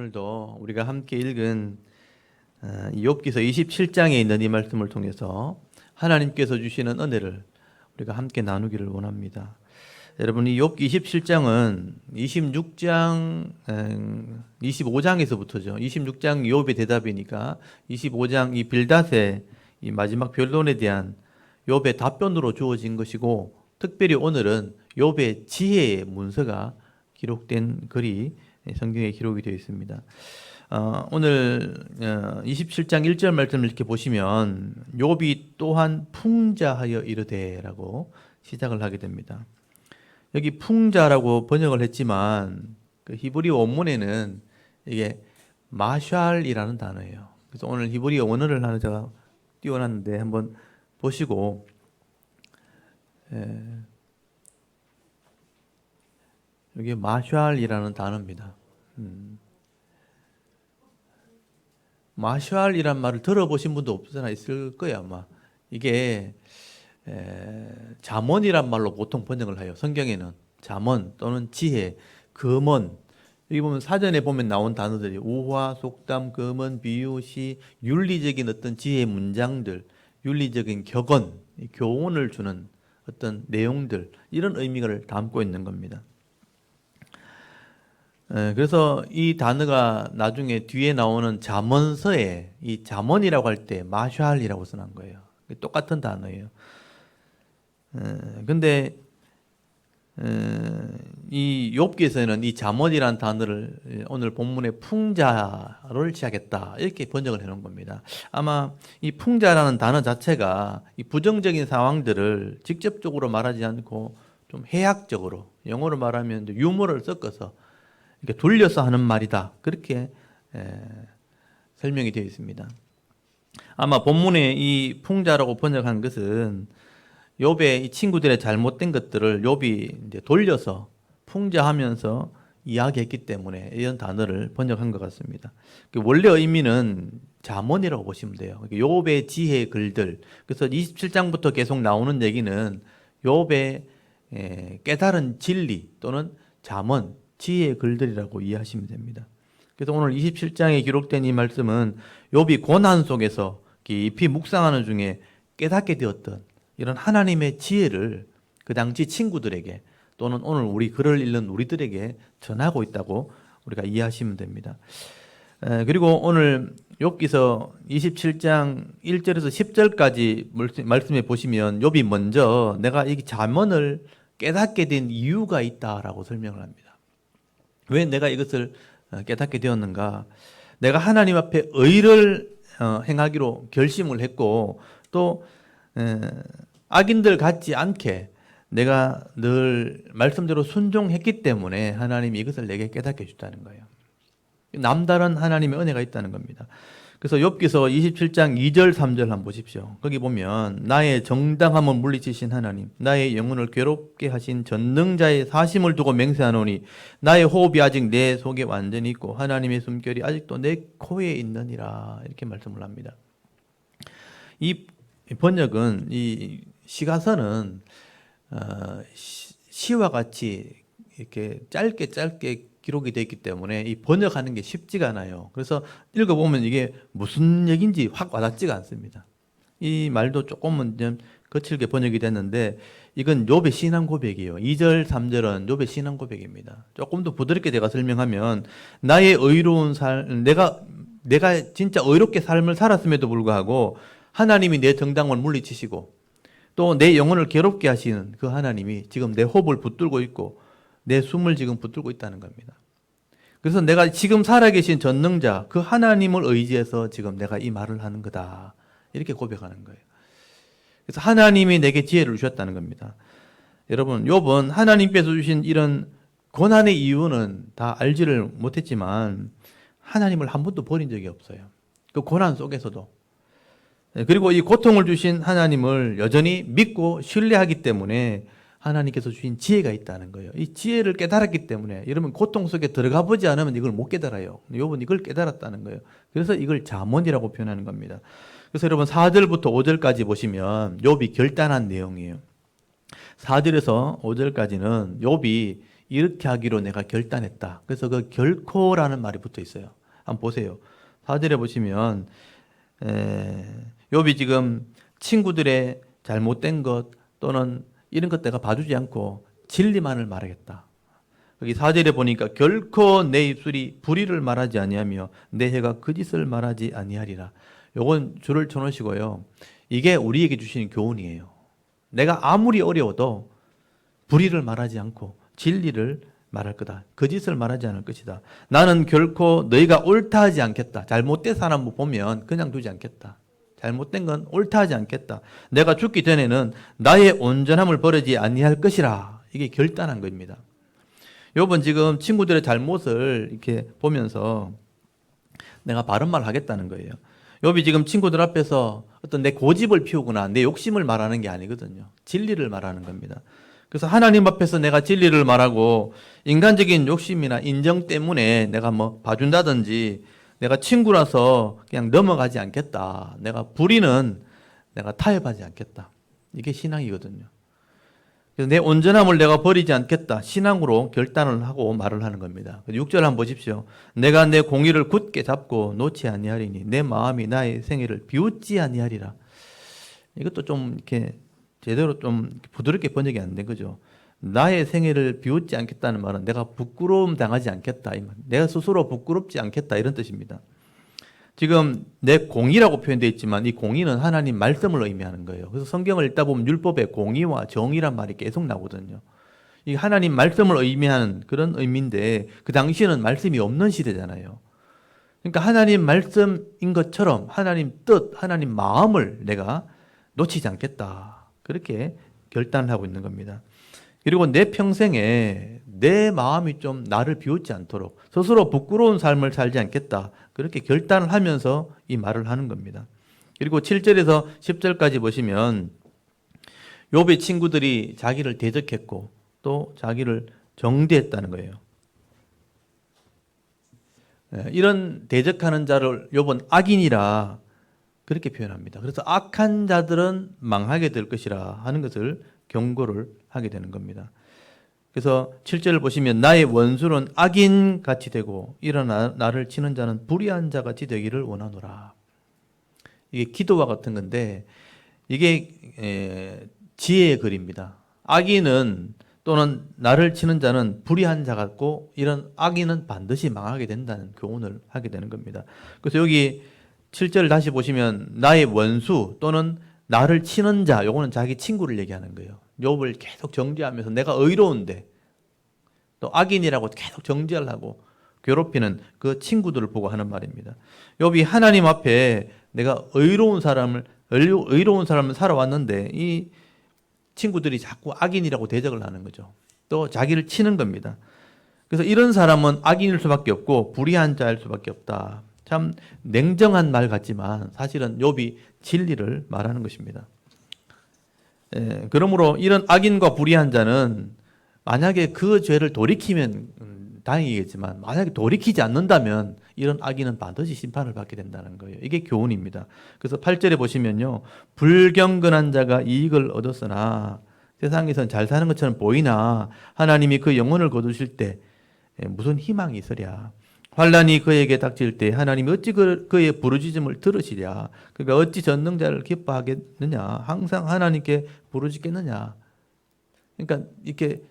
오늘도 우리가 함께 읽은 욥기서 27장에 있는 이 말씀을 통해서 하나님께서 주시는 은혜를 우리가 함께 나누기를 원합니다. 여러분, 이 욥기 27장은 26장 25장에서부터죠. 26장 욥의 대답이니까 25장 이 빌닷의 이 마지막 변론에 대한 욥의 답변으로 주어진 것이고, 특별히 오늘은 욥의 지혜의 문서가 기록된 글이 성경에 기록이 되어 있습니다. 오늘 27장 1절 말씀을 이렇게 보시면 욥이 또한 풍자하여 이르되라고 시작을 하게 됩니다. 여기 풍자라고 번역을 했지만 그 히브리 원문에는 이게 마샬이라는 단어예요. 그래서 오늘 히브리 원어를 하나 제가 띄워놨는데 한번 보시고, 이게 마샬이라는 단어입니다. 마샬이란 말을 들어보신 분도 없으나 있을 거예요, 아마. 이게 잠언이란 말로 보통 번역을 해요. 성경에는 잠언 또는 지혜, 금언. 여기 보면 사전에 보면 나온 단어들이 우화, 속담, 금언, 비유, 시, 윤리적인 어떤 지혜의 문장들, 윤리적인 격언, 교훈을 주는 어떤 내용들, 이런 의미를 담고 있는 겁니다. 그래서 이 단어가 나중에 뒤에 나오는 잠언서에 이 잠언이라고 할 때 마샬이라고 써놓은 거예요. 똑같은 단어예요. 근데 이 욥기에서는 이 잠언이라는 단어를 오늘 본문의 풍자를 취하겠다 이렇게 번역을 해놓은 겁니다. 아마 이 풍자라는 단어 자체가 이 부정적인 상황들을 직접적으로 말하지 않고 좀 해학적으로, 영어로 말하면 유머를 섞어서 이렇게 돌려서 하는 말이다, 그렇게 설명이 되어 있습니다. 아마 본문에 이 풍자라고 번역한 것은 욥의 이 친구들의 잘못된 것들을 욥이 이제 돌려서 풍자하면서 이야기했기 때문에 이런 단어를 번역한 것 같습니다. 원래 의미는 잠언이라고 보시면 돼요. 욥의 지혜의 글들. 그래서 27장부터 계속 나오는 얘기는 욥의 깨달은 진리 또는 잠언, 지혜의 글들이라고 이해하시면 됩니다. 그래서 오늘 27장에 기록된 이 말씀은 욥이 고난 속에서 깊이 묵상하는 중에 깨닫게 되었던 이런 하나님의 지혜를 그 당시 친구들에게 또는 오늘 우리 글을 읽는 우리들에게 전하고 있다고 우리가 이해하시면 됩니다. 그리고 오늘 욥기서 27장 1절에서 10절까지 말씀해 보시면 욥이 먼저 내가 이 잠언을 깨닫게 된 이유가 있다라고 설명을 합니다. 왜 내가 이것을 깨닫게 되었는가? 내가 하나님 앞에 의를 행하기로 결심을 했고, 또 악인들 같지 않게 내가 늘 말씀대로 순종했기 때문에 하나님이 이것을 내게 깨닫게 해줬다는 거예요. 남다른 하나님의 은혜가 있다는 겁니다. 그래서 욥기서 27장 2절 3절 한번 보십시오. 거기 보면 나의 정당함을 물리치신 하나님, 나의 영혼을 괴롭게 하신 전능자의 사심을 두고 맹세하노니 나의 호흡이 아직 내 속에 완전히 있고 하나님의 숨결이 아직도 내 코에 있느니라, 이렇게 말씀을 합니다. 이 번역은, 이 시가서는 시와 같이 이렇게 짧게 기록이 되어 있기 때문에 이 번역하는 게 쉽지가 않아요. 그래서 읽어보면 이게 무슨 얘기인지 확 와닿지가 않습니다. 이 말도 조금은 좀 거칠게 번역이 됐는데 이건 욥의 신앙 고백이에요. 2절 3절은 욥의 신앙 고백입니다. 조금 더 부드럽게 제가 설명하면 나의 의로운 삶, 내가 진짜 의롭게 삶을 살았음에도 불구하고 하나님이 내 정당을 물리치시고 또 내 영혼을 괴롭게 하시는 그 하나님이 지금 내 호흡을 붙들고 있고 내 숨을 지금 붙들고 있다는 겁니다. 그래서 내가 지금 살아계신 전능자, 그 하나님을 의지해서 지금 내가 이 말을 하는 거다, 이렇게 고백하는 거예요. 그래서 하나님이 내게 지혜를 주셨다는 겁니다. 여러분, 욥은 하나님께서 주신 이런 고난의 이유는 다 알지를 못했지만 하나님을 한 번도 버린 적이 없어요. 그 고난 속에서도. 그리고 이 고통을 주신 하나님을 여전히 믿고 신뢰하기 때문에 하나님께서 주신 지혜가 있다는 거예요. 이 지혜를 깨달았기 때문에, 여러분 고통 속에 들어가 보지 않으면 이걸 못 깨달아요. 욥은 이걸 깨달았다는 거예요. 그래서 이걸 잠언이라고 표현하는 겁니다. 그래서 여러분 4절부터 5절까지 보시면 욥이 결단한 내용이에요. 4절에서 5절까지는 욥이 이렇게 하기로 내가 결단했다. 그래서 그 결코라는 말이 붙어 있어요. 한번 보세요. 4절에 보시면 욥이 지금 친구들의 잘못된 것 또는 이런 것 내가 봐주지 않고 진리만을 말하겠다. 여기 4절에 보니까 결코 내 입술이 불의를 말하지 아니하며 내 혀가 거짓을 말하지 아니하리라. 요건 줄을 쳐놓으시고요. 이게 우리에게 주시는 교훈이에요. 내가 아무리 어려워도 불의를 말하지 않고 진리를 말할 거다. 거짓을 말하지 않을 것이다. 나는 결코 너희가 옳다 하지 않겠다. 잘못된 사람 보면 그냥 두지 않겠다. 잘못된 건 옳다 하지 않겠다. 내가 죽기 전에는 나의 온전함을 버리지 아니할 것이라. 이게 결단한 겁니다. 요번 지금 친구들의 잘못을 이렇게 보면서 내가 바른 말 하겠다는 거예요. 욥이 지금 친구들 앞에서 어떤 내 고집을 피우거나 내 욕심을 말하는 게 아니거든요. 진리를 말하는 겁니다. 그래서 하나님 앞에서 내가 진리를 말하고 인간적인 욕심이나 인정 때문에 내가 뭐 봐준다든지 내가 친구라서 그냥 넘어가지 않겠다. 내가 불의는 내가 타협하지 않겠다. 이게 신앙이거든요. 그래서 내 온전함을 내가 버리지 않겠다. 신앙으로 결단을 하고 말을 하는 겁니다. 6절 한번 보십시오. 내가 내 공의를 굳게 잡고 놓지 아니하리니 내 마음이 나의 생애를 비웃지 아니하리라. 이것도 좀 이렇게 제대로 좀 부드럽게 번역이 안 된 거죠. 나의 생애를 비웃지 않겠다는 말은 내가 부끄러움 당하지 않겠다. 내가 스스로 부끄럽지 않겠다. 이런 뜻입니다. 지금 내 공의라고 표현되어 있지만 이 공의는 하나님 말씀을 의미하는 거예요. 그래서 성경을 읽다 보면 율법에 공의와 정의란 말이 계속 나오거든요. 이 하나님 말씀을 의미하는 그런 의미인데 그 당시에는 말씀이 없는 시대잖아요. 그러니까 하나님 말씀인 것처럼 하나님 뜻, 하나님 마음을 내가 놓치지 않겠다. 그렇게 결단을 하고 있는 겁니다. 그리고 내 평생에 내 마음이 좀 나를 비웃지 않도록 스스로 부끄러운 삶을 살지 않겠다. 그렇게 결단을 하면서 이 말을 하는 겁니다. 그리고 7절에서 10절까지 보시면 욥의 친구들이 자기를 대적했고 또 자기를 정죄했다는 거예요. 이런 대적하는 자를 욥은 악인이라 그렇게 표현합니다. 그래서 악한 자들은 망하게 될 것이라 하는 것을 경고를 하게 되는 겁니다. 그래서 7절을 보시면 나의 원수는 악인같이 되고 일어나 나를 치는 자는 불의한 자같이 되기를 원하노라. 이게 기도와 같은 건데 이게 지혜의 글입니다. 악인은 또는 나를 치는 자는 불의한 자 같고 이런 악인은 반드시 망하게 된다는 교훈을 하게 되는 겁니다. 그래서 여기 7절 다시 보시면 나의 원수 또는 나를 치는 자, 요거는 자기 친구를 얘기하는 거예요. 욥을 계속 정죄하면서 내가 의로운데 또 악인이라고 계속 정죄하려고 괴롭히는 그 친구들을 보고 하는 말입니다. 욥이 하나님 앞에 내가 의로운 사람을 살아왔는데 이 친구들이 자꾸 악인이라고 대적을 하는 거죠. 또 자기를 치는 겁니다. 그래서 이런 사람은 악인일 수밖에 없고 불의한 자일 수밖에 없다. 참 냉정한 말 같지만 사실은 욥이 진리를 말하는 것입니다. 그러므로 이런 악인과 불의한 자는 만약에 그 죄를 돌이키면 다행이겠지만 만약에 돌이키지 않는다면 이런 악인은 반드시 심판을 받게 된다는 거예요. 이게 교훈입니다. 그래서 8절에 보시면요. 불경건한 자가 이익을 얻었으나 세상에선 잘 사는 것처럼 보이나 하나님이 그 영혼을 거두실 때 무슨 희망이 있으랴. 환난이 그에게 닥칠 때 하나님이 어찌 그의 부르짖음을 들으시랴. 그러니까 어찌 전능자를 기뻐하겠느냐. 항상 하나님께 부르짖겠느냐. 그러니까 이렇게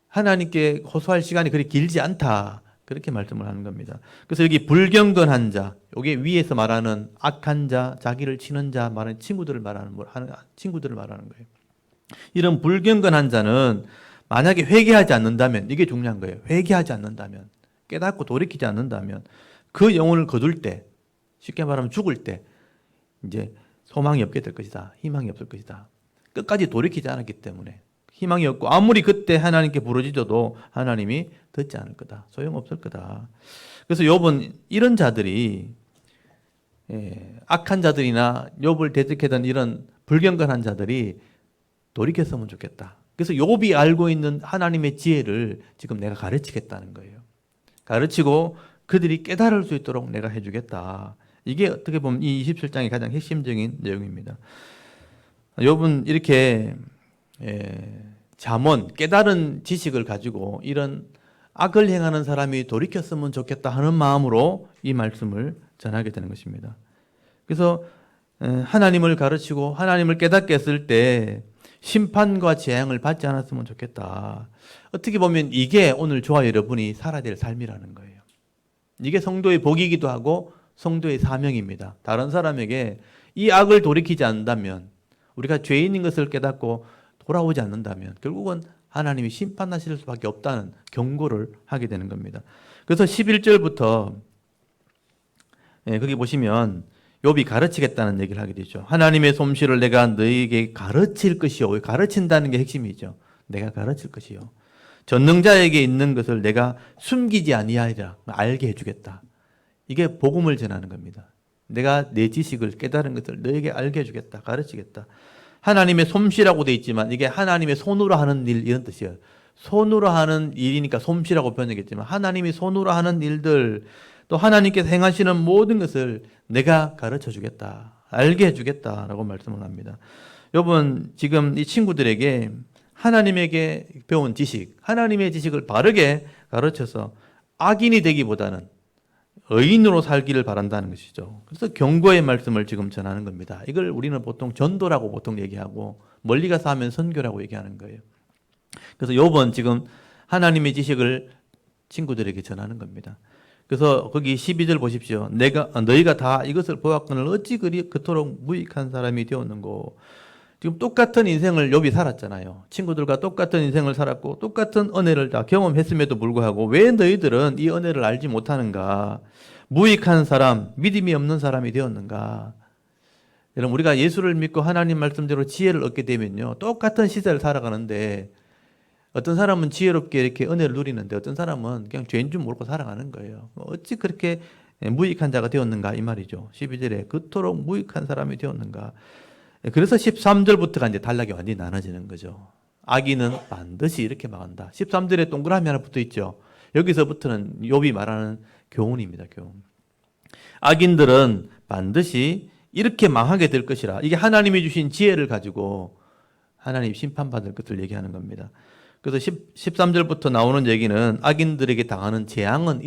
하나님께 호소할 시간이 그리 길지 않다. 그렇게 말씀을 하는 겁니다. 그래서 여기 불경건한 자, 이게 위에서 말하는 악한 자, 자기를 치는 자 말하는 친구들을 말하는 거예요. 이런 불경건한 자는 만약에 회개하지 않는다면 이게 중요한 거예요. 회개하지 않는다면 깨닫고 돌이키지 않는다면 그 영혼을 거둘 때 쉽게 말하면 죽을 때 이제 소망이 없게 될 것이다. 희망이 없을 것이다. 끝까지 돌이키지 않았기 때문에 희망이 없고 아무리 그때 하나님께 부르짖어도 하나님이 듣지 않을 거다. 소용없을 거다. 그래서 욥은 이런 자들이 악한 자들이나 욥을 대적하던 이런 불경건한 자들이 돌이켰으면 좋겠다. 그래서 욥이 알고 있는 하나님의 지혜를 지금 내가 가르치겠다는 거예요. 가르치고 그들이 깨달을 수 있도록 내가 해주겠다. 이게 어떻게 보면 이 27장의 가장 핵심적인 내용입니다. 욥은 이렇게 잠언, 깨달은 지식을 가지고 이런 악을 행하는 사람이 돌이켰으면 좋겠다 하는 마음으로 이 말씀을 전하게 되는 것입니다. 그래서 하나님을 가르치고 하나님을 깨닫게 했을 때 심판과 재앙을 받지 않았으면 좋겠다. 어떻게 보면 이게 오늘 저와 여러분이 살아야 될 삶이라는 거예요. 이게 성도의 복이기도 하고 성도의 사명입니다. 다른 사람에게 이 악을 돌이키지 않는다면, 우리가 죄인인 것을 깨닫고 돌아오지 않는다면 결국은 하나님이 심판하실 수밖에 없다는 경고를 하게 되는 겁니다. 그래서 11절부터 거기 보시면 욥이 가르치겠다는 얘기를 하게 되죠. 하나님의 솜씨를 내가 너희에게 가르칠 것이요. 가르친다는 게 핵심이죠. 내가 가르칠 것이요. 전능자에게 있는 것을 내가 숨기지 아니하리라. 알게 해주겠다. 이게 복음을 전하는 겁니다. 내가 내 지식을 깨달은 것을 너에게 알게 해주겠다. 가르치겠다. 하나님의 솜씨라고 되어 있지만 이게 하나님의 손으로 하는 일 이런 뜻이에요. 손으로 하는 일이니까 솜씨라고 표현하겠지만 하나님이 손으로 하는 일들 또 하나님께서 행하시는 모든 것을 내가 가르쳐 주겠다. 알게 해주겠다라고 말씀을 합니다. 여러분 지금 이 친구들에게 하나님에게 배운 지식, 하나님의 지식을 바르게 가르쳐서 악인이 되기보다는 의인으로 살기를 바란다는 것이죠. 그래서 경고의 말씀을 지금 전하는 겁니다. 이걸 우리는 보통 전도라고 보통 얘기하고 멀리 가서 하면 선교라고 얘기하는 거예요. 그래서 요번 지금 하나님의 지식을 친구들에게 전하는 겁니다. 그래서 거기 12절 보십시오. 너희가 다 이것을 보았거늘 어찌 그토록 무익한 사람이 되었는고. 지금 똑같은 인생을 욥이 살았잖아요. 친구들과 똑같은 인생을 살았고 똑같은 은혜를 다 경험했음에도 불구하고 왜 너희들은 이 은혜를 알지 못하는가? 무익한 사람, 믿음이 없는 사람이 되었는가? 여러분 우리가 예수를 믿고 하나님 말씀대로 지혜를 얻게 되면요. 똑같은 시대를 살아가는데 어떤 사람은 지혜롭게 이렇게 은혜를 누리는데 어떤 사람은 그냥 죄인 줄 모르고 살아가는 거예요. 어찌 그렇게 무익한 자가 되었는가 이 말이죠. 12절에 그토록 무익한 사람이 되었는가. 그래서 13절부터가 이제 단락이 완전히 나눠지는 거죠. 악인은 반드시 이렇게 망한다. 13절에 동그라미 하나 붙어 있죠. 여기서부터는 욥이 말하는 교훈입니다. 교훈. 악인들은 반드시 이렇게 망하게 될 것이라. 이게 하나님이 주신 지혜를 가지고 하나님 심판받을 것을 얘기하는 겁니다. 그래서 13절부터 나오는 얘기는 악인들에게 당하는 재앙은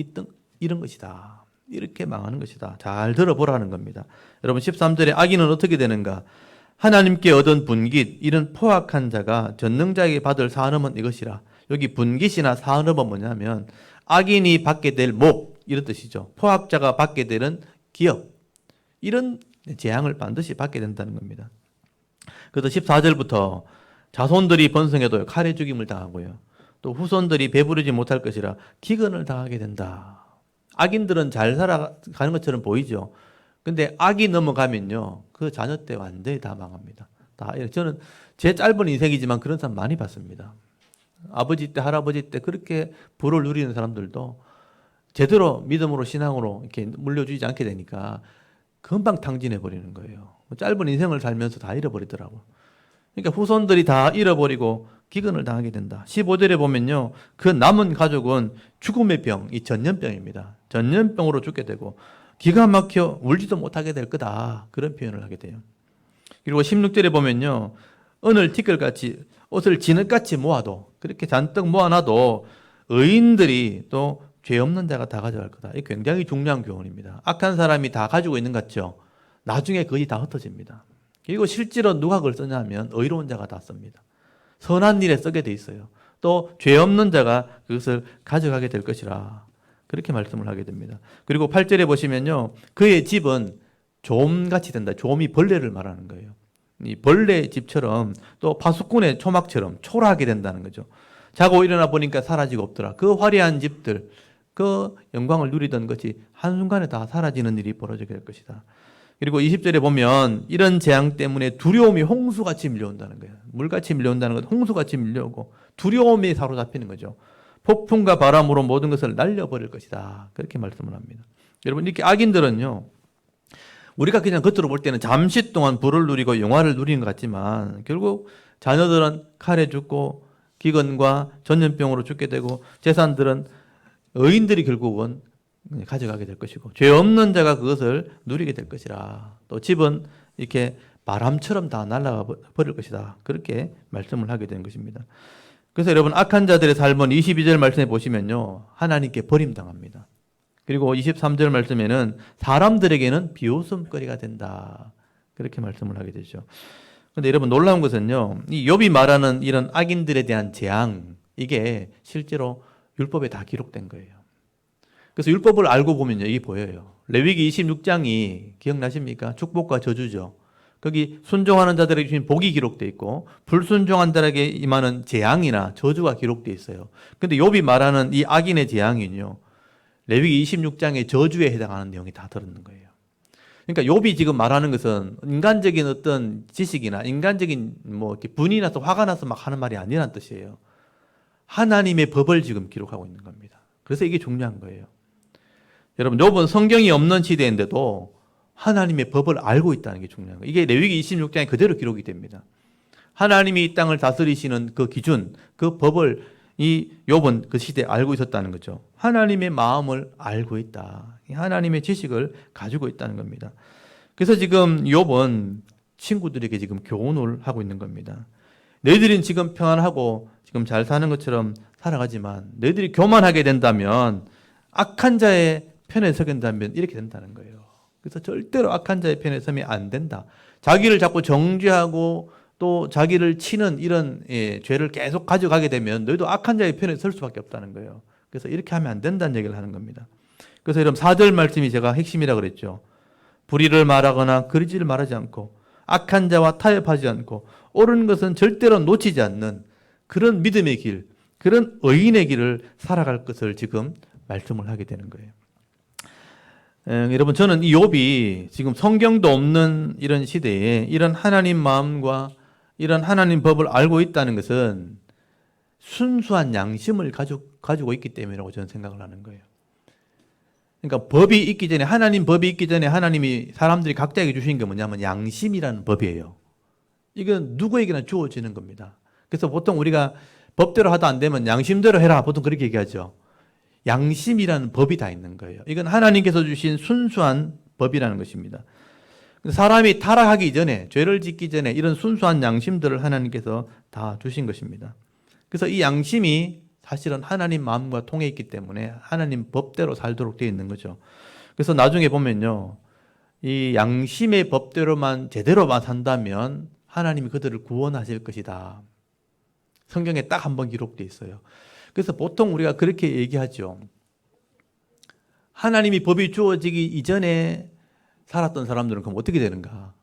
이런 것이다. 이렇게 망하는 것이다. 잘 들어보라는 겁니다. 여러분 13절에 악인은 어떻게 되는가? 하나님께 얻은 분깃, 이런 포악한 자가 전능자에게 받을 사은음은 이것이라. 여기 분깃이나 사은음은 뭐냐면 악인이 받게 될 목 이런 뜻이죠. 포악자가 받게 되는 기업 이런 재앙을 반드시 받게 된다는 겁니다. 그래서 14절부터 자손들이 번성해도 칼에 죽임을 당하고요. 또 후손들이 배부르지 못할 것이라 기근을 당하게 된다. 악인들은 잘 살아가는 것처럼 보이죠. 근데 악이 넘어가면요, 그 자녀 때 완전히 다 망합니다. 저는 제 짧은 인생이지만 그런 사람 많이 봤습니다. 아버지 때, 할아버지 때 그렇게 부를 누리는 사람들도 제대로 믿음으로 신앙으로 이렇게 물려주지 않게 되니까 금방 탕진해 버리는 거예요. 짧은 인생을 살면서 다 잃어버리더라고요. 그러니까 후손들이 다 잃어버리고 기근을 당하게 된다. 15절에 보면요, 그 남은 가족은 죽음의 병, 이 전염병입니다. 전염병으로 죽게 되고 기가 막혀 울지도 못하게 될 거다. 그런 표현을 하게 돼요. 그리고 16절에 보면요, 은을 티끌같이 옷을 진흙같이 모아도 그렇게 잔뜩 모아놔도 의인들이 또 죄 없는 자가 다 가져갈 거다. 이 굉장히 중요한 교훈입니다. 악한 사람이 다 가지고 있는 것 같죠. 나중에 거의 다 흩어집니다. 그리고 실제로 누가 그걸 쓰냐면 의로운 자가 다 씁니다. 선한 일에 쓰게 돼 있어요. 또 죄 없는 자가 그것을 가져가게 될 것이라 그렇게 말씀을 하게 됩니다. 그리고 8절에 보시면요, 그의 집은 좀같이 된다. 좀이 벌레를 말하는 거예요. 이 벌레 집처럼 또 파수꾼의 초막처럼 초라하게 된다는 거죠. 자고 일어나 보니까 사라지고 없더라. 그 화려한 집들, 그 영광을 누리던 것이 한순간에 다 사라지는 일이 벌어지게 될 것이다. 그리고 20절에 보면 이런 재앙 때문에 두려움이 홍수같이 밀려온다는 거예요. 물같이 밀려온다는 것, 홍수같이 밀려오고 두려움이 사로잡히는 거죠. 폭풍과 바람으로 모든 것을 날려버릴 것이다. 그렇게 말씀을 합니다. 여러분, 이렇게 악인들은요, 우리가 그냥 겉으로 볼 때는 잠시 동안 부를 누리고 영화를 누리는 것 같지만 결국 자녀들은 칼에 죽고 기근과 전염병으로 죽게 되고 재산들은 의인들이 결국은 가져가게 될 것이고 죄 없는 자가 그것을 누리게 될 것이라. 또 집은 이렇게 바람처럼 다 날아가 버릴 것이다. 그렇게 말씀을 하게 된 것입니다. 그래서 여러분 악한 자들의 삶은 22절 말씀에 보시면요. 하나님께 버림당합니다. 그리고 23절 말씀에는 사람들에게는 비웃음거리가 된다. 그렇게 말씀을 하게 되죠. 그런데 여러분 놀라운 것은요. 이 욥이 말하는 이런 악인들에 대한 재앙 이게 실제로 율법에 다 기록된 거예요. 그래서 율법을 알고 보면요. 이게 보여요. 레위기 26장이 기억나십니까? 축복과 저주죠. 거기 순종하는 자들에게 주신 복이 기록되어 있고 불순종한 자들에게 임하는 재앙이나 저주가 기록되어 있어요. 그런데 욥이 말하는 이 악인의 재앙은요. 레위기 26장의 저주에 해당하는 내용이 다 들었는 거예요. 그러니까 욥이 지금 말하는 것은 인간적인 어떤 지식이나 인간적인 뭐 이렇게 분이 나서 화가 나서 막 하는 말이 아니란 뜻이에요. 하나님의 법을 지금 기록하고 있는 겁니다. 그래서 이게 중요한 거예요. 여러분, 욥은 성경이 없는 시대인데도 하나님의 법을 알고 있다는 게 중요한 거예요. 이게 레위기 26장에 그대로 기록이 됩니다. 하나님이 이 땅을 다스리시는 그 기준, 그 법을 이 욥은 그 시대에 알고 있었다는 거죠. 하나님의 마음을 알고 있다. 하나님의 지식을 가지고 있다는 겁니다. 그래서 지금 욥은 친구들에게 지금 교훈을 하고 있는 겁니다. 너희들은 지금 평안하고 지금 잘 사는 것처럼 살아가지만 너희들이 교만하게 된다면 악한 자의 편에 서게 된다면 이렇게 된다는 거예요. 그래서 절대로 악한 자의 편에 서면 안 된다. 자기를 자꾸 정죄하고 또 자기를 치는 이런 죄를 계속 가져가게 되면 너희도 악한 자의 편에 설 수밖에 없다는 거예요. 그래서 이렇게 하면 안 된다는 얘기를 하는 겁니다. 그래서 여러분 4절 말씀이 제가 핵심이라고 그랬죠. 불의를 말하거나 거짓을 말하지 않고 악한 자와 타협하지 않고 옳은 것은 절대로 놓치지 않는 그런 믿음의 길, 그런 의인의 길을 살아갈 것을 지금 말씀을 하게 되는 거예요. 여러분 저는 이 욥이 지금 성경도 없는 이런 시대에 이런 하나님 마음과 이런 하나님 법을 알고 있다는 것은 순수한 양심을 가지고 있기 때문이라고 저는 생각을 하는 거예요. 그러니까 법이 있기 전에 하나님 법이 있기 전에 하나님이 사람들이 각자에게 주신 게 뭐냐면 양심이라는 법이에요. 이건 누구에게나 주어지는 겁니다. 그래서 보통 우리가 법대로 하다 안 되면 양심대로 해라 보통 그렇게 얘기하죠. 양심이라는 법이 다 있는 거예요. 이건 하나님께서 주신 순수한 법이라는 것입니다. 사람이 타락하기 전에 죄를 짓기 전에 이런 순수한 양심들을 하나님께서 다 주신 것입니다. 그래서 이 양심이 사실은 하나님 마음과 통해 있기 때문에 하나님 법대로 살도록 되어 있는 거죠. 그래서 나중에 보면요. 이 양심의 법대로만 제대로만 산다면 하나님이 그들을 구원하실 것이다. 성경에 딱 한 번 기록되어 있어요. 그래서 보통 우리가 그렇게 얘기하죠. 하나님이 법이 주어지기 이전에 살았던 사람들은 그럼 어떻게 되는가?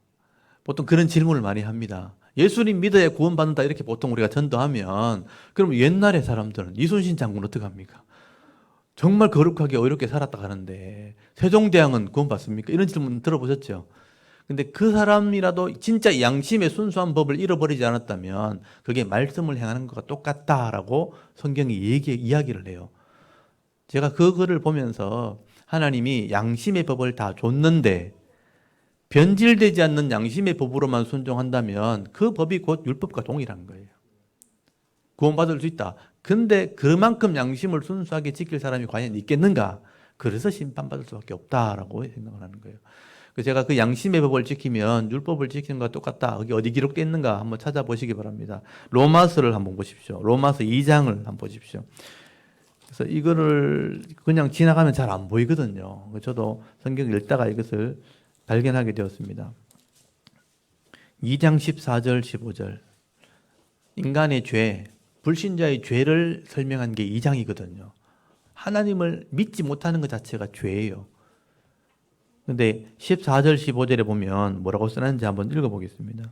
보통 그런 질문을 많이 합니다. 예수님 믿어야 구원받는다 이렇게 보통 우리가 전도하면 그럼 옛날의 사람들은 이순신 장군 어떡합니까? 정말 거룩하게 어렵게 살았다 가는데 세종대왕은 구원받습니까? 이런 질문 들어보셨죠? 근데 그 사람이라도 진짜 양심의 순수한 법을 잃어버리지 않았다면 그게 말씀을 행하는 것과 똑같다라고 성경이 이야기를 해요. 제가 그 글을 보면서 하나님이 양심의 법을 다 줬는데 변질되지 않는 양심의 법으로만 순종한다면 그 법이 곧 율법과 동일한 거예요. 구원받을 수 있다. 근데 그만큼 양심을 순수하게 지킬 사람이 과연 있겠는가? 그래서 심판받을 수밖에 없다라고 생각을 하는 거예요. 제가 그 양심의 법을 지키면 율법을 지키는 것과 똑같다. 거기 어디 기록되어 있는가 한번 찾아보시기 바랍니다. 로마서를 한번 보십시오. 로마서 2장을 한번 보십시오. 그래서 이거를 그냥 지나가면 잘 안 보이거든요. 저도 성경을 읽다가 이것을 발견하게 되었습니다. 2장 14절 15절 인간의 죄, 불신자의 죄를 설명한 게 2장이거든요. 하나님을 믿지 못하는 것 자체가 죄예요. 그런데 14절 15절에 보면 뭐라고 써놨는지 한번 읽어보겠습니다.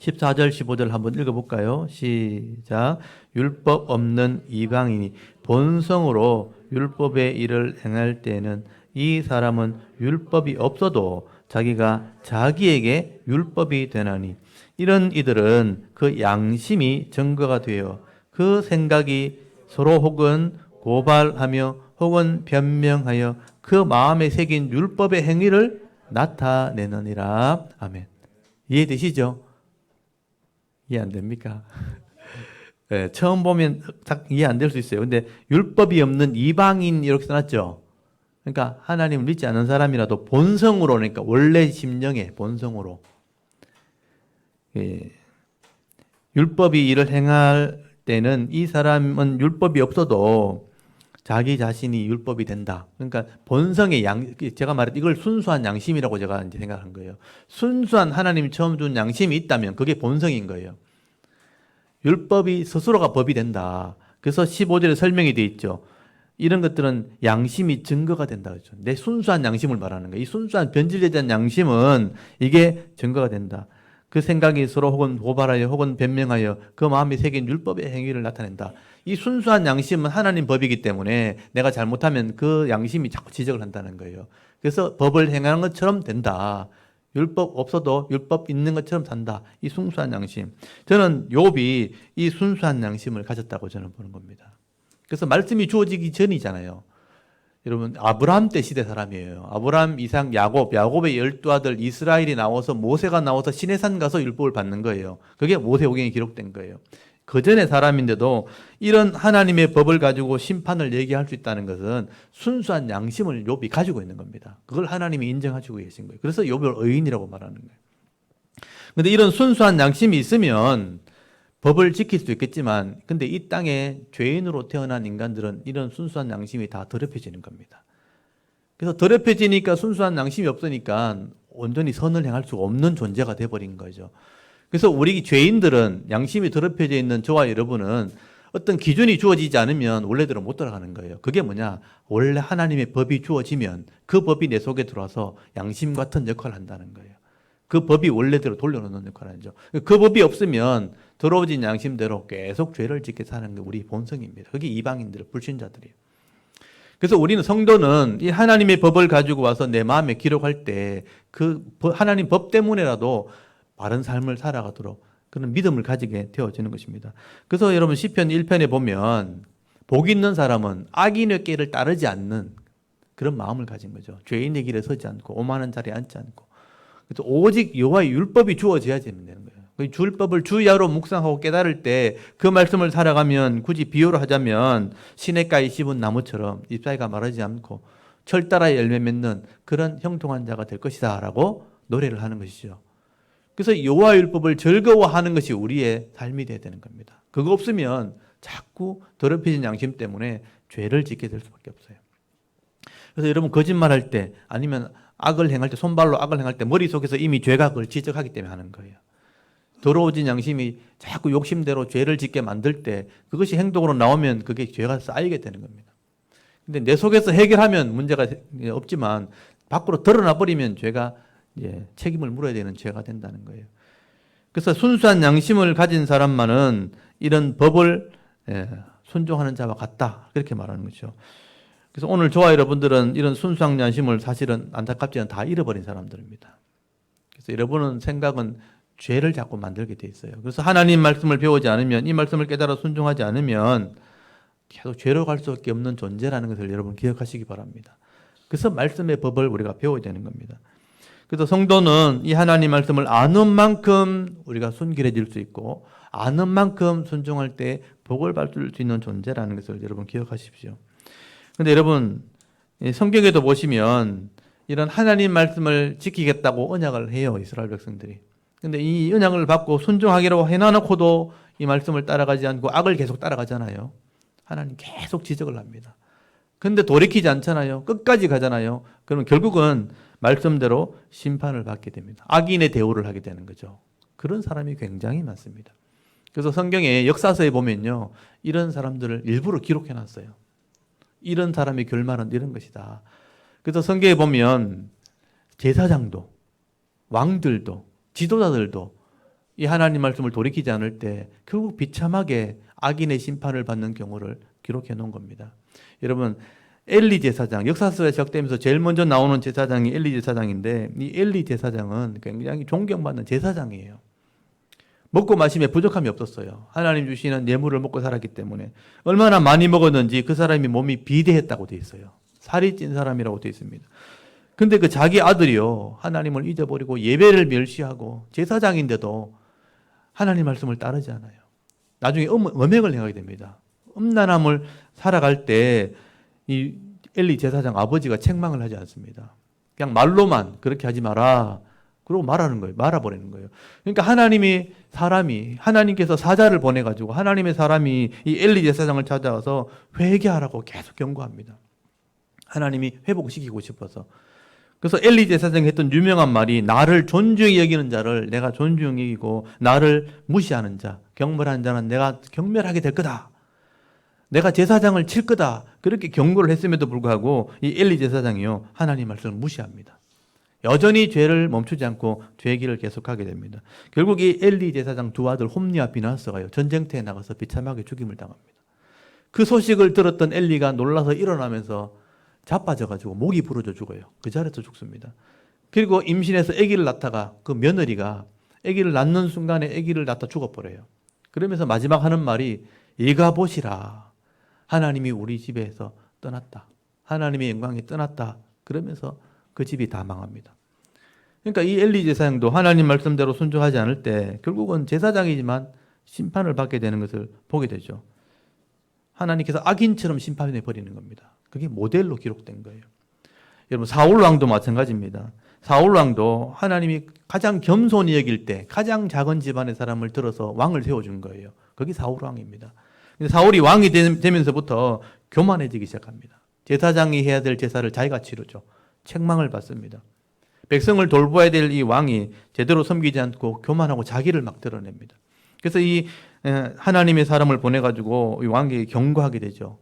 14절 15절 한번 읽어볼까요? 시작. 율법 없는 이방인이 본성으로 율법의 일을 행할 때는 이 사람은 율법이 없어도 자기가 자기에게 율법이 되나니 이런 이들은 그 양심이 증거가 되어 그 생각이 서로 혹은 고발하며 혹은 변명하여 그 마음에 새긴 율법의 행위를 나타내느니라. 아멘. 이해되시죠? 이해 안 됩니까? 네, 처음 보면 딱 이해 안 될 수 있어요. 근데 율법이 없는 이방인 이렇게 써놨죠. 그러니까 하나님을 믿지 않는 사람이라도 본성으로, 그러니까 원래 심령에 본성으로 율법이 일을 행할 때는 이 사람은 율법이 없어도 자기 자신이 율법이 된다. 그러니까 본성의 제가 말했 이걸 순수한 양심이라고 제가 이제 생각한 거예요. 순수한 하나님이 처음 준 양심이 있다면 그게 본성인 거예요. 율법이 스스로가 법이 된다. 그래서 15절에 설명이 되어 있죠. 이런 것들은 양심이 증거가 된다. 그렇죠. 내 순수한 양심을 말하는 거예요. 이 순수한 변질되지 않은 양심은 이게 증거가 된다. 그 생각이 서로 혹은 고발하여 혹은 변명하여 그 마음에 새긴 율법의 행위를 나타낸다. 이 순수한 양심은 하나님 법이기 때문에 내가 잘못하면 그 양심이 자꾸 지적을 한다는 거예요. 그래서 법을 행하는 것처럼 된다. 율법 없어도 율법 있는 것처럼 산다. 이 순수한 양심. 저는 욥이 이 순수한 양심을 가졌다고 저는 보는 겁니다. 그래서 말씀이 주어지기 전이잖아요. 여러분 아브라함 때 시대 사람이에요. 아브라함, 이삭, 야곱의 12아들 이스라엘이 나와서 모세가 나와서 시내산 가서 율법을 받는 거예요. 그게 모세오경에 기록된 거예요. 그 전의 사람인데도 이런 하나님의 법을 가지고 심판을 얘기할 수 있다는 것은 순수한 양심을 욥이 가지고 있는 겁니다. 그걸 하나님이 인정하시고 계신 거예요. 그래서 욥을 의인이라고 말하는 거예요. 그런데 이런 순수한 양심이 있으면 법을 지킬 수 있겠지만 근데 이 땅에 죄인으로 태어난 인간들은 이런 순수한 양심이 다 더럽혀지는 겁니다. 그래서 더럽혀지니까 순수한 양심이 없으니까 온전히 선을 행할 수 없는 존재가 돼버린 거죠. 그래서 우리 죄인들은 양심이 더럽혀져 있는 저와 여러분은 어떤 기준이 주어지지 않으면 원래대로 못 돌아가는 거예요. 그게 뭐냐? 원래 하나님의 법이 주어지면 그 법이 내 속에 들어와서 양심 같은 역할을 한다는 거예요. 그 법이 원래대로 돌려놓는 역할을 하죠. 그 법이 없으면 더러워진 양심대로 계속 죄를 짓게 사는 게 우리 본성입니다. 그게 이방인들, 불신자들이에요. 그래서 우리는 성도는 이 하나님의 법을 가지고 와서 내 마음에 기록할 때 그 하나님 법 때문에라도 바른 삶을 살아가도록 그런 믿음을 가지게 되어지는 것입니다. 그래서 여러분 시편 1편에 보면 복 있는 사람은 악인의 길을 따르지 않는 그런 마음을 가진 거죠. 죄인의 길에 서지 않고 오만한 자리에 앉지 않고 그래서 오직 여호와의 율법이 주어져야 되는 거예요. 그 율법을 주야로 묵상하고 깨달을 때 그 말씀을 살아가면 굳이 비유로 하자면 시냇가에 심은 나무처럼 잎사귀가 마르지 않고 철 따라 열매 맺는 그런 형통한 자가 될 것이다 라고 노래를 하는 것이죠. 그래서 여호와의 율법을 즐거워하는 것이 우리의 삶이 되어야 되는 겁니다. 그거 없으면 자꾸 더럽혀진 양심 때문에 죄를 짓게 될 수밖에 없어요. 그래서 여러분 거짓말할 때 아니면 악을 행할 때 손발로 악을 행할 때 머릿속에서 이미 죄가 그걸 지적하기 때문에 하는 거예요. 더러워진 양심이 자꾸 욕심대로 죄를 짓게 만들 때 그것이 행동으로 나오면 그게 죄가 쌓이게 되는 겁니다. 근데 내 속에서 해결하면 문제가 없지만 밖으로 드러나 버리면 죄가 책임을 물어야 되는 죄가 된다는 거예요. 그래서 순수한 양심을 가진 사람만은 이런 법을 순종하는 자와 같다. 그렇게 말하는 거죠. 그래서 오늘 저와 여러분들은 이런 순수한 양심을 사실은 안타깝지는 다 잃어버린 사람들입니다. 그래서 여러분은 생각은 죄를 자꾸 만들게 돼 있어요. 그래서 하나님 말씀을 배우지 않으면 이 말씀을 깨달아 순종하지 않으면 계속 죄로 갈 수밖에 없는 존재라는 것을 여러분 기억하시기 바랍니다. 그래서 말씀의 법을 우리가 배워야 되는 겁니다. 그래서 성도는 이 하나님 말씀을 아는 만큼 우리가 순결해질 수 있고 아는 만큼 순종할 때 복을 받을 수 있는 존재라는 것을 여러분 기억하십시오. 그런데 여러분 성경에도 보시면 이런 하나님 말씀을 지키겠다고 언약을 해요. 이스라엘 백성들이. 근데 이 언약을 받고 순종하기로 해놔놓고도 이 말씀을 따라가지 않고 악을 계속 따라가잖아요. 하나님 계속 지적을 합니다. 근데 돌이키지 않잖아요. 끝까지 가잖아요. 그러면 결국은 말씀대로 심판을 받게 됩니다. 악인의 대우를 하게 되는 거죠. 그런 사람이 굉장히 많습니다. 그래서 성경에 역사서에 보면요. 이런 사람들을 일부러 기록해놨어요. 이런 사람의 결말은 이런 것이다. 그래서 성경에 보면 제사장도 왕들도 지도자들도 이 하나님 말씀을 돌이키지 않을 때 결국 비참하게 악인의 심판을 받는 경우를 기록해 놓은 겁니다. 여러분 엘리 제사장, 역사서에 시작되면서 제일 먼저 나오는 제사장이 엘리 제사장인데 이 엘리 제사장은 굉장히 존경받는 제사장이에요. 먹고 마심에 부족함이 없었어요. 하나님 주시는 예물을 먹고 살았기 때문에 얼마나 많이 먹었는지 그 사람이 몸이 비대했다고 돼 있어요. 살이 찐 사람이라고 돼 있습니다. 근데 그 자기 아들이요 하나님을 잊어버리고 예배를 멸시하고 제사장인데도 하나님 말씀을 따르지 않아요. 나중에 음행을 행하게 됩니다. 음란함을 살아갈 때 이 엘리 제사장 아버지가 책망을 하지 않습니다. 그냥 말로만 그렇게 하지 마라. 그러고 말하는 거예요. 말아버리는 거예요. 그러니까 하나님께서 사자를 보내가지고 하나님의 사람이 이 엘리 제사장을 찾아가서 회개하라고 계속 경고합니다. 하나님이 회복시키고 싶어서. 그래서 엘리 제사장이 했던 유명한 말이 나를 존중히 여기는 자를 내가 존중히 여기고 나를 무시하는 자, 경멸하는 자는 내가 경멸하게 될 거다. 내가 제사장을 칠 거다. 그렇게 경고를 했음에도 불구하고 이 엘리 제사장이요, 하나님 말씀을 무시합니다. 여전히 죄를 멈추지 않고 죄의 길을 계속하게 됩니다. 결국 이 엘리 제사장 두 아들 홈니와 비나스가요, 전쟁터에 나가서 비참하게 죽임을 당합니다. 그 소식을 들었던 엘리가 놀라서 일어나면서 자빠져가지고 목이 부러져 죽어요. 그 자리에서 죽습니다. 그리고 임신해서 아기를 낳다가 그 며느리가 아기를 낳는 순간에 아기를 낳다 죽어버려요. 그러면서 마지막 하는 말이 이가 보시라. 하나님이 우리 집에서 떠났다. 하나님의 영광이 떠났다. 그러면서 그 집이 다 망합니다. 그러니까 이 엘리 제사장도 하나님 말씀대로 순종하지 않을 때 결국은 제사장이지만 심판을 받게 되는 것을 보게 되죠. 하나님께서 악인처럼 심판해 버리는 겁니다. 그게 모델로 기록된 거예요. 여러분, 사울 왕도 마찬가지입니다. 사울 왕도 하나님이 가장 겸손히 여길 때 가장 작은 집안의 사람을 들어서 왕을 세워준 거예요. 그게 사울 왕입니다. 근데 사울이 왕이 되면서부터 교만해지기 시작합니다. 제사장이 해야 될 제사를 자기가 치르죠. 책망을 받습니다. 백성을 돌보아야 될 이 왕이 제대로 섬기지 않고 교만하고 자기를 막 드러냅니다. 그래서 이 하나님의 사람을 보내가지고 이 왕에게 경고하게 되죠.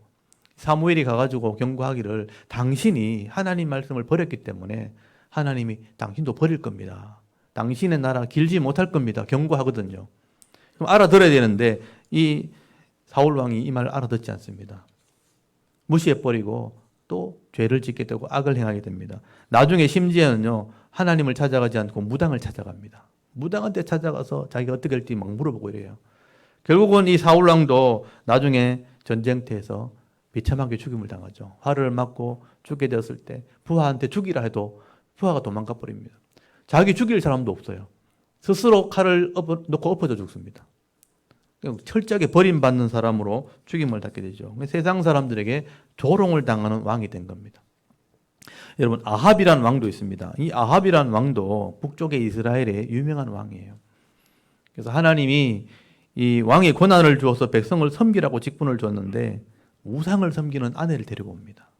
사무엘이 가가지고 경고하기를 당신이 하나님 말씀을 버렸기 때문에 하나님이 당신도 버릴 겁니다. 당신의 나라 길지 못할 겁니다. 경고하거든요. 그럼 알아들어야 되는데 이 사울 왕이 이 말을 알아듣지 않습니다. 무시해버리고 또 죄를 짓게 되고 악을 행하게 됩니다. 나중에 심지어는요, 하나님을 찾아가지 않고 무당을 찾아갑니다. 무당한테 찾아가서 자기가 어떻게 할지 막 물어보고 이래요. 결국은 이 사울 왕도 나중에 전쟁터에서 비참하게 죽임을 당하죠. 화를 맞고 죽게 되었을 때 부하한테 죽이라 해도 부하가 도망가 버립니다. 자기 죽일 사람도 없어요. 스스로 칼을 놓고 엎어져 죽습니다. 철저하게 버림받는 사람으로 죽임을 당하게 되죠. 세상 사람들에게 조롱을 당하는 왕이 된 겁니다. 여러분, 아합이라는 왕도 있습니다. 이 아합이라는 왕도 북쪽의 이스라엘의 유명한 왕이에요. 그래서 하나님이 이 왕의 권한을 주어서 백성을 섬기라고 직분을 줬는데 우상을 섬기는 아내를 데리고 옵니다.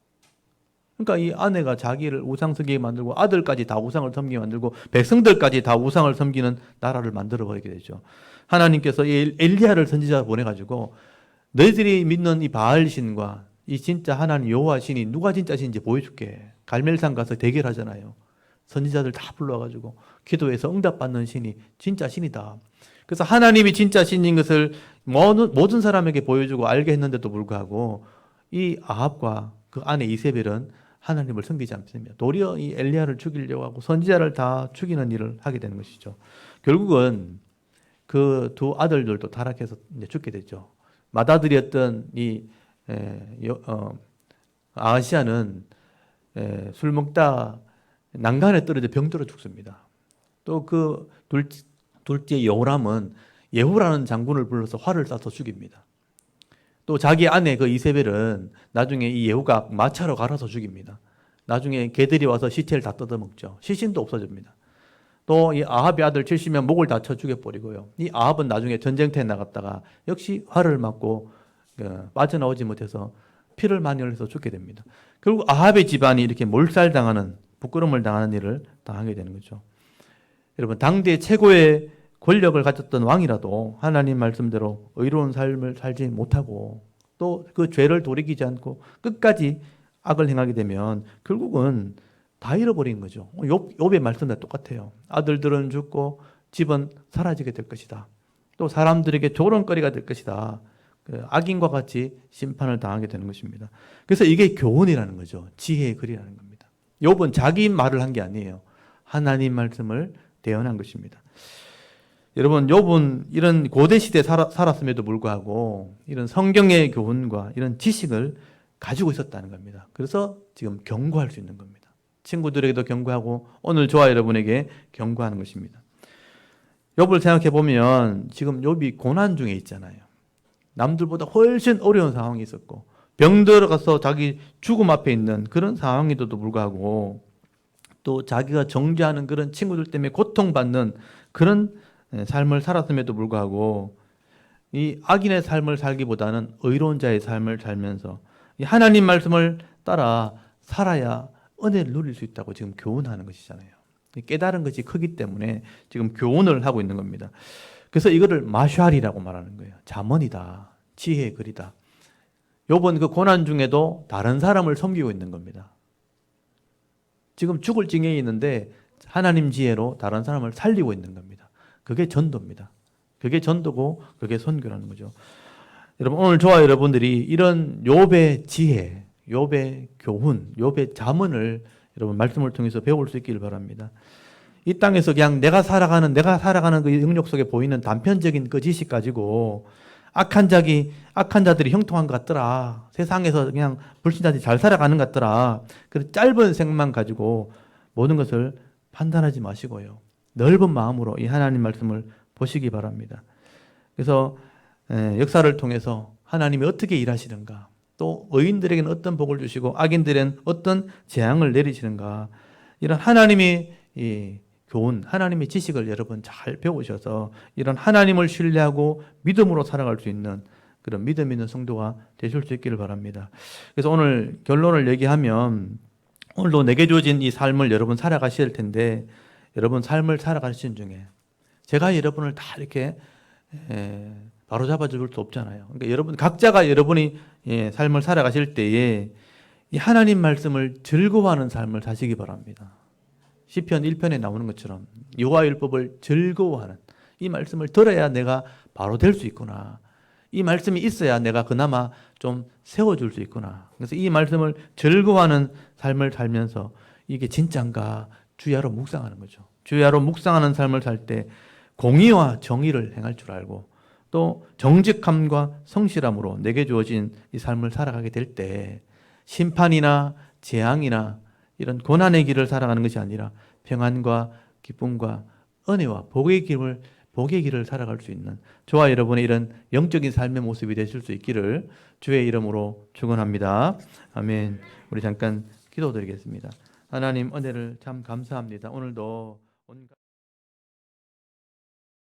그러니까 이 아내가 자기를 우상 섬기게 만들고 아들까지 다 우상을 섬기게 만들고 백성들까지 다 우상을 섬기는 나라를 만들어버리게 되죠. 하나님께서 이 엘리야를 선지자 보내가지고 너희들이 믿는 이 바알신과 이 진짜 하나님 여호와 신이 누가 진짜 신인지 보여줄게. 갈멜산 가서 대결하잖아요. 선지자들 다 불러가지고 기도해서 응답받는 신이 진짜 신이다. 그래서 하나님이 진짜 신인 것을 모든 사람에게 보여주고 알게 했는데도 불구하고 이 아합과 그 아내 이세벨은 하나님을 섬기지 않습니다. 도리어 이 엘리야를 죽이려고 하고 선지자를 다 죽이는 일을 하게 되는 것이죠. 결국은 그 두 아들들도 타락해서 이제 죽게 됐죠. 맏아들이었던 이 아하시아는 술 먹다 난간에 떨어져 병들어 죽습니다. 또 그 둘째 여호람은 예후라는 장군을 불러서 활을 쏴서 죽입니다. 또 자기 아내 그 이세벨은 나중에 이 예후가 마차로 갈아서 죽입니다. 나중에 개들이 와서 시체를 다 뜯어먹죠. 시신도 없어집니다. 또 이 아합의 아들 70명 목을 다쳐 죽여버리고요. 이 아합은 나중에 전쟁터에 나갔다가 역시 활을 맞고 빠져나오지 못해서 피를 많이 흘려서 죽게 됩니다. 결국 아합의 집안이 이렇게 몰살당하는, 부끄러움을 당하는 일을 당하게 되는 거죠. 여러분, 당대 최고의 권력을 가졌던 왕이라도 하나님 말씀대로 의로운 삶을 살지 못하고 또 그 죄를 돌이키지 않고 끝까지 악을 행하게 되면 결국은 다 잃어버린 거죠. 욥의 말씀과 똑같아요. 아들들은 죽고 집은 사라지게 될 것이다. 또 사람들에게 조롱거리가 될 것이다. 악인과 같이 심판을 당하게 되는 것입니다. 그래서 이게 교훈이라는 거죠. 지혜의 글이라는 겁니다. 욥은 자기 말을 한 게 아니에요. 하나님 말씀을 대언한 것입니다. 여러분, 욥은 이런 고대 시대에 살았음에도 불구하고 이런 성경의 교훈과 이런 지식을 가지고 있었다는 겁니다. 그래서 지금 경고할 수 있는 겁니다. 친구들에게도 경고하고 오늘 저와 여러분에게 경고하는 것입니다. 욥을 생각해 보면 지금 욥이 고난 중에 있잖아요. 남들보다 훨씬 어려운 상황이 있었고 병 들어가서 자기 죽음 앞에 있는 그런 상황에도 불구하고 또 자기가 정죄하는 그런 친구들 때문에 고통받는 그런 삶을 살았음에도 불구하고 이 악인의 삶을 살기보다는 의로운 자의 삶을 살면서 이 하나님 말씀을 따라 살아야 은혜를 누릴 수 있다고 지금 교훈하는 것이잖아요. 깨달은 것이 크기 때문에 지금 교훈을 하고 있는 겁니다. 그래서 이거를 마샬이라고 말하는 거예요. 잠언이다. 지혜의 글이다. 요번 그 고난 중에도 다른 사람을 섬기고 있는 겁니다. 지금 죽을 징에 있는데 하나님 지혜로 다른 사람을 살리고 있는 겁니다. 그게 전도입니다. 그게 전도고 그게 선교라는 거죠. 여러분 오늘 저와 여러분들이 이런 욥의 지혜, 욥의 교훈, 욥의 잠언을 여러분 말씀을 통해서 배울 수 있기를 바랍니다. 이 땅에서 그냥 내가 살아가는 그 영역 속에 보이는 단편적인 그 지식 가지고 악한 자들이 형통한 것 같더라. 세상에서 그냥 불신자들이 잘 살아가는 것 같더라. 그 짧은 생각만 가지고 모든 것을 판단하지 마시고요. 넓은 마음으로 이 하나님 말씀을 보시기 바랍니다. 그래서 역사를 통해서 하나님이 어떻게 일하시는가, 또 의인들에게는 어떤 복을 주시고 악인들에게는 어떤 재앙을 내리시는가, 이런 하나님의 이 교훈, 하나님의 지식을 여러분 잘 배우셔서 이런 하나님을 신뢰하고 믿음으로 살아갈 수 있는 그런 믿음 있는 성도가 되실 수 있기를 바랍니다. 그래서 오늘 결론을 얘기하면 오늘도 내게 주어진 이 삶을 여러분 살아가실 텐데 여러분 삶을 살아가시는 중에 제가 여러분을 다 이렇게 바로잡아 줄 수 없잖아요. 그러니까 여러분 각자가 여러분이 삶을 살아가실 때에 이 하나님 말씀을 즐거워하는 삶을 사시기 바랍니다. 시편 1편에 나오는 것처럼 여호와 율법을 즐거워하는, 이 말씀을 들어야 내가 바로 될 수 있구나. 이 말씀이 있어야 내가 그나마 좀 세워줄 수 있구나. 그래서 이 말씀을 즐거워하는 삶을 살면서 이게 진짠가 주야로 묵상하는 거죠. 주야로 묵상하는 삶을 살 때 공의와 정의를 행할 줄 알고 또 정직함과 성실함으로 내게 주어진 이 삶을 살아가게 될 때 심판이나 재앙이나 이런 고난의 길을 살아가는 것이 아니라 평안과 기쁨과 은혜와 복의 길을 살아갈 수 있는 저와 여러분의 이런 영적인 삶의 모습이 되실 수 있기를 주의 이름으로 축원합니다. 아멘. 우리 잠깐 기도드리겠습니다. 하나님 은혜를 참 감사합니다. 오늘도